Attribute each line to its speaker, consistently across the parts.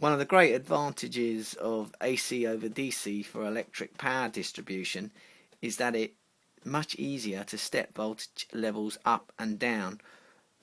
Speaker 1: One of the great advantages of AC over DC for electric power distribution is that it's much easier to step voltage levels up and down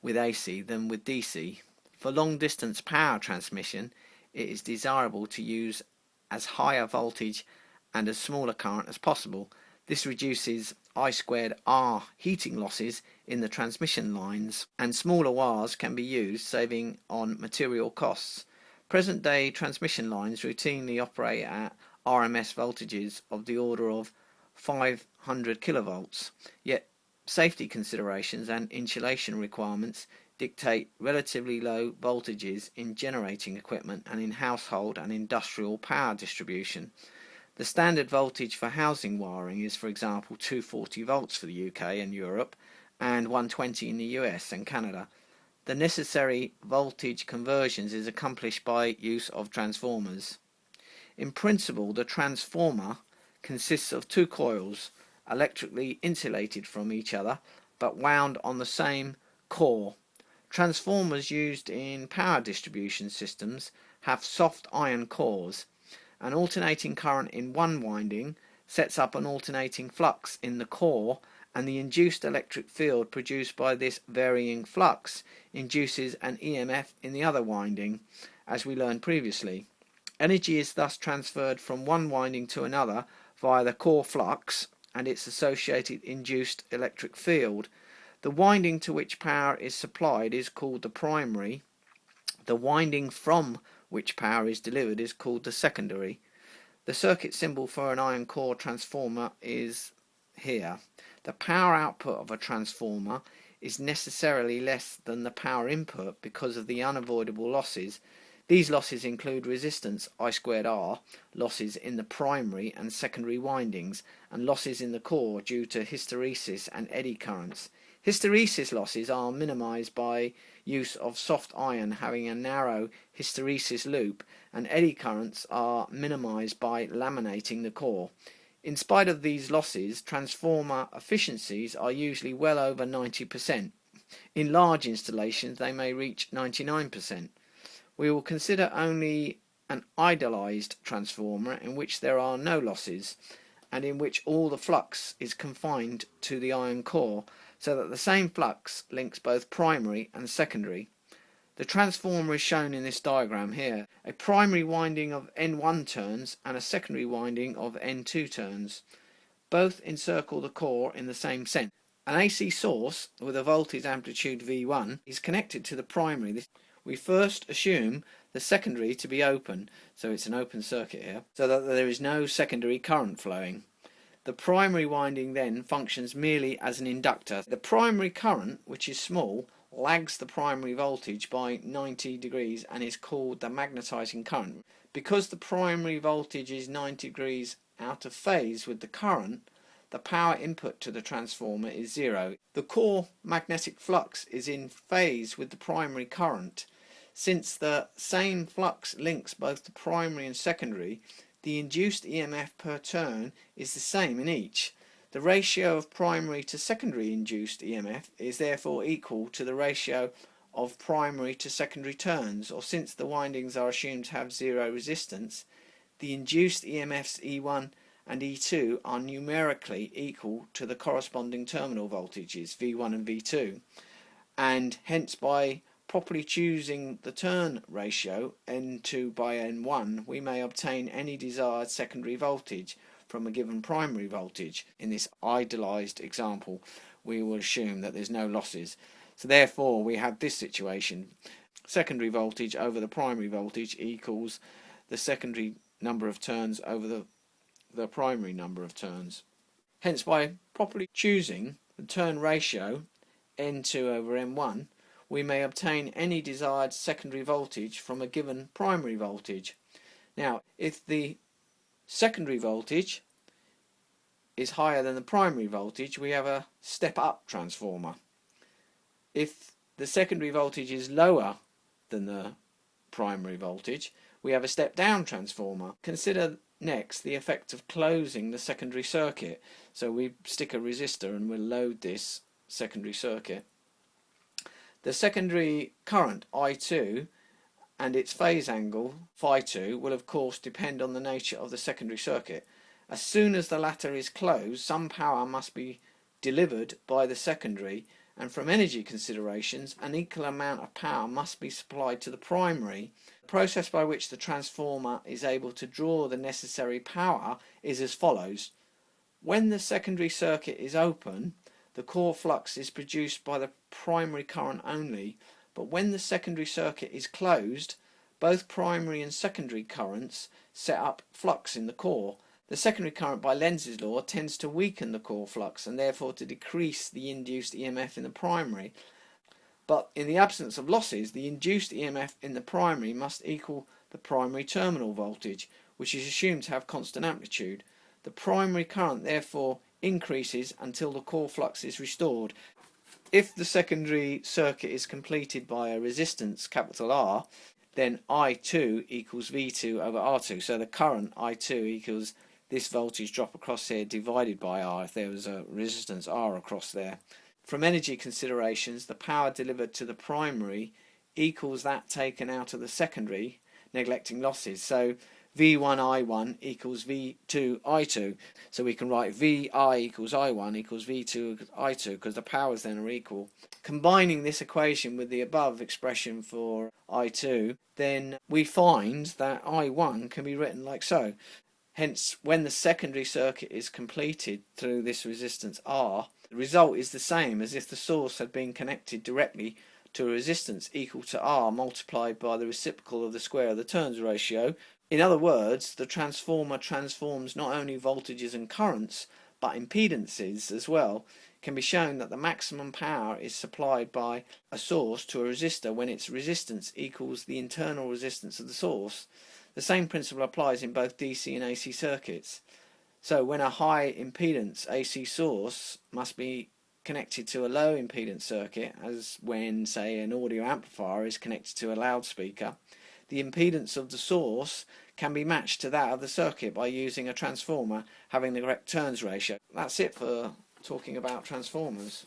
Speaker 1: with AC than with DC. For long distance power transmission, it is desirable to use as high a voltage and as small a current as possible. This reduces I2R heating losses in the transmission lines, and smaller wires can be used, saving on material costs. Present-day transmission lines routinely operate at RMS voltages of the order of 500 kilovolts, yet safety considerations and insulation requirements dictate relatively low voltages in generating equipment and in household and industrial power distribution. The standard voltage for housing wiring is, for example, 240 volts for the UK and Europe and 120 in the US and Canada. The necessary voltage conversions is accomplished by use of transformers. In principle, the transformer consists of two coils, electrically insulated from each other, but wound on the same core. Transformers used in power distribution systems have soft iron cores. An alternating current in one winding sets up an alternating flux in the core, and the induced electric field produced by this varying flux induces an EMF in the other winding, as we learned previously. Energy is thus transferred from one winding to another via the core flux and its associated induced electric field. The winding to which power is supplied is called the primary. The winding from which power is delivered is called the secondary. The circuit symbol for an iron core transformer is here. The power output of a transformer is necessarily less than the power input because of the unavoidable losses. These losses include resistance I2R, losses in the primary and secondary windings, and losses in the core due to hysteresis and eddy currents. Hysteresis losses are minimized by use of soft iron having a narrow hysteresis loop, and eddy currents are minimized by laminating the core. In spite of these losses, transformer efficiencies are usually well over 90%. In large installations they may reach 99%. We will consider only an idealized transformer in which there are no losses and in which all the flux is confined to the iron core, so that the same flux links both primary and secondary. The transformer is shown in this diagram here. A primary winding of N1 turns and a secondary winding of N2 turns. Both encircle the core in the same sense. An AC source with a voltage amplitude V1 is connected to the primary. We first assume the secondary to be open, so it's an open circuit here, so that there is no secondary current flowing. The primary winding then functions merely as an inductor. The primary current, which is small, lags the primary voltage by 90 degrees and is called the magnetizing current. Because the primary voltage is 90 degrees out of phase with the current, the power input to the transformer is zero. The core magnetic flux is in phase with the primary current. Since the same flux links both the primary and secondary, the induced EMF per turn is the same in each. The ratio of primary to secondary induced EMF is therefore equal to the ratio of primary to secondary turns, or since the windings are assumed to have zero resistance, the induced EMFs E1 and E2 are numerically equal to the corresponding terminal voltages V1 and V2, and hence by properly choosing the turn ratio N2 by N1 we may obtain any desired secondary voltage from a given primary voltage. In this idealized example we will assume that there's no losses, so therefore we have this situation: secondary voltage over the primary voltage equals the secondary number of turns over the primary number of turns. Hence, by properly choosing the turn ratio N2 over N1 we may obtain any desired secondary voltage from a given primary voltage. Now, if the secondary voltage is higher than the primary voltage, we have a step-up transformer. If the secondary voltage is lower than the primary voltage, we have a step-down transformer. Consider next the effect of closing the secondary circuit. So we stick a resistor and we'll load this secondary circuit. The secondary current I2 and its phase angle, phi2, will of course depend on the nature of the secondary circuit. As soon as the latter is closed, some power must be delivered by the secondary, and from energy considerations, an equal amount of power must be supplied to the primary. The process by which the transformer is able to draw the necessary power is as follows. When the secondary circuit is open, the core flux is produced by the primary current only, but when the secondary circuit is closed, both primary and secondary currents set up flux in the core. The secondary current, by Lenz's law, tends to weaken the core flux and therefore to decrease the induced EMF in the primary. But in the absence of losses, the induced EMF in the primary must equal the primary terminal voltage, which is assumed to have constant amplitude. The primary current therefore increases until the core flux is restored. If the secondary circuit is completed by a resistance, capital R, then I2 equals V2 over R2. So the current I2 equals this voltage drop across here divided by R if there was a resistance R across there. From energy considerations, the power delivered to the primary equals that taken out of the secondary, neglecting losses. So V1I1 equals V2I2. So we can write VI equals I1 equals V2I2 because the powers then are equal. Combining this equation with the above expression for I2, then we find that I1 can be written like so. Hence, when the secondary circuit is completed through this resistance R, the result is the same as if the source had been connected directly to a resistance equal to R multiplied by the reciprocal of the square of the turns ratio. In other words, the transformer transforms not only voltages and currents, but impedances as well. It can be shown that the maximum power is supplied by a source to a resistor when its resistance equals the internal resistance of the source. The same principle applies in both DC and AC circuits. So when a high impedance AC source must be connected to a low impedance circuit, as when, say, an audio amplifier is connected to a loudspeaker, the impedance of the source can be matched to that of the circuit by using a transformer having the correct turns ratio. That's it for talking about transformers.